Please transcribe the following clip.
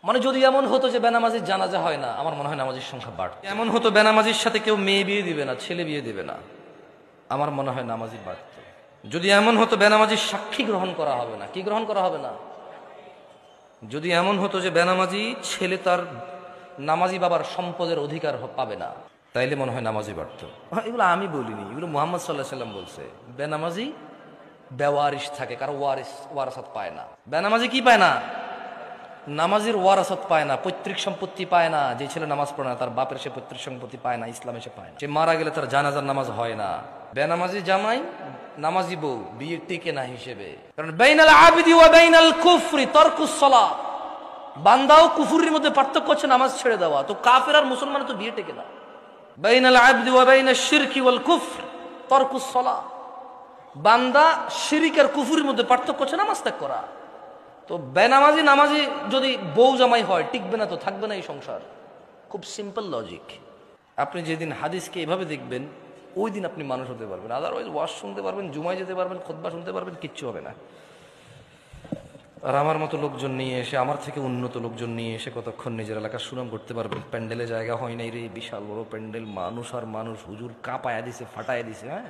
মানে যদি এমন হতো যে বেনামাজির জানাজা হয় না, আমার মনে হয় নামাজির সংখ্যা বাড়ত। এমন হতো বেনামাজির সাথে কেউ মেয়ে বিয়ে দিবে না, ছেলে বিয়ে দিবে না, আমার মনে হয় নামাজি বাড়ত। যদি এমন হতো বেনামাজির সাক্ষী গ্রহণ করা হবে না, কি গ্রহণ করা হবে না, যদি এমন হতো যে বেনামাজি ছেলে তার নামাজি বাবার সম্পদের অধিকার পাবে না, তাইলে মনে হয় নামাজি বাড়ত। এগুলো আমি বলিনি, এগুলো মুহাম্মদ সাল্লাল্লাহু আলাইহি সাল্লাম বলছে। বেনামাজি বেওয়ারিশ থাকে, কারো ওয়ারাসাত পায় না। বেনামাজি কি পায় না? নামাজির ওয়ারাসাত পায় না, পৈতৃক সম্পত্তি পায় না। যে ছেলে নামাজ পড়ে না তার বাপের সে পৈতৃক সম্পত্তি পায় না, ইসলামে সে পায় না। সে মারা গেলে তার জানাজার নামাজ হয় না। বেনামাজি জামাই নামাজি বউ বিয়ে টিকে না হিসেবে, কারণ বাইনাল আবিদি ওয়া বাইনাল কুফরি তারকুস সালাত। বান্দা ও কুফরির মধ্যে পার্থক্য হচ্ছে নামাজ ছেড়ে দেওয়া। তো কাফের আর মুসলমানের তো বিয়ে টেকে না। বাইনাল আবিদি ওয়া বাইনাশ শিরকি ওয়াল কুফর তারকুস সালাত। বান্দা শিরিক আর কুফরির মধ্যে পার্থক্য হচ্ছে নামাজ ত্যাগ করা। তো বেনামাজি নামাজি যদি বউ জামাই হয়, টিকবে না, তো থাকবে না এই সংসার। খুব সিম্পল লজিক। আপনি যেদিন হাদিসকে এভাবে দেখবেন, ওই দিন আপনি মানুষ হতে পারবেন। আদারওয়াইজ ওয়াজ শুনতে পারবেন, জুমায় যেতে পারবেন, খুতবা শুনতে পারবেন, কিচ্ছু হবে না। আর আমার মতো লোকজন নিয়ে এসে, আমার থেকে উন্নত লোকজন নিয়ে এসে কতক্ষণ নিজের এলাকার সুনাম করতে পারবেন? প্যান্ডেলে জায়গা হয় নাই রে, বিশাল বড় প্যান্ডেল, মানুষ আর মানুষ, হুজুর কাঁপায়া দিছে, ফাটায়া দিছে। হ্যাঁ,